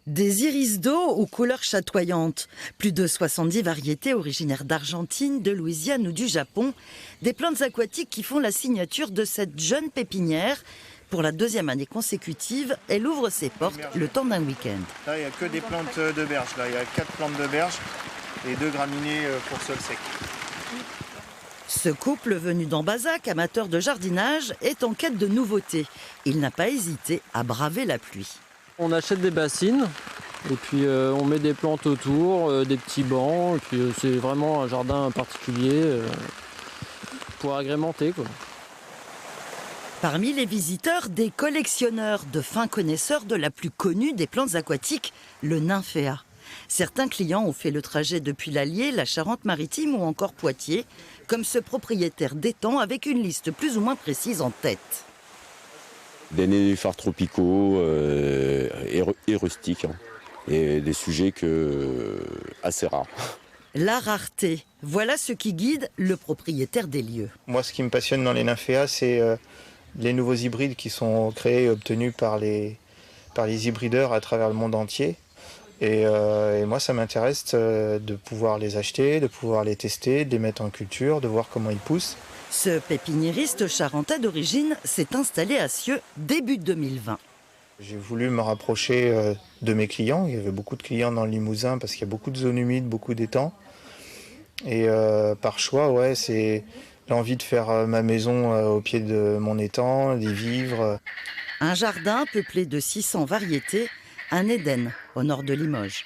Des iris d'eau aux couleurs chatoyantes, plus de 70 variétés originaires d'Argentine, de Louisiane ou du Japon, des plantes aquatiques qui font la signature de cette jeune pépinière. Pour la deuxième année consécutive, elle ouvre ses portes le temps d'un week-end. Là, il n'y a que des plantes de berge. Là, il y a 4 plantes de berge et 2 graminées pour sol sec. Ce couple venu d'Ambazac, amateur de jardinage, est en quête de nouveautés. Il n'a pas hésité à braver la pluie. On achète des bassines et puis on met des plantes autour, des petits bancs. Et puis c'est vraiment un jardin particulier pour agrémenter, quoi. Parmi les visiteurs, des collectionneurs de fins connaisseurs de la plus connue des plantes aquatiques, le nymphéa. Certains clients ont fait le trajet depuis l'Allier, la Charente-Maritime ou encore Poitiers, comme ce propriétaire d'étang avec une liste plus ou moins précise en tête. Des nénuphars tropicaux et rustiques, hein, et des sujets assez rares. La rareté, voilà ce qui guide le propriétaire des lieux. Moi, ce qui me passionne dans les nymphéas, c'est les nouveaux hybrides qui sont créés et obtenus par les hybrideurs à travers le monde entier. Et moi, ça m'intéresse de pouvoir les acheter, de pouvoir les tester, de les mettre en culture, de voir comment ils poussent. Ce pépiniériste charentais d'origine s'est installé à Cieux début 2020. J'ai voulu me rapprocher de mes clients. Il y avait beaucoup de clients dans le Limousin parce qu'il y a beaucoup de zones humides, beaucoup d'étangs. Et par choix, ouais, c'est l'envie de faire ma maison au pied de mon étang, d'y vivre. Un jardin peuplé de 600 variétés, un Éden au nord de Limoges.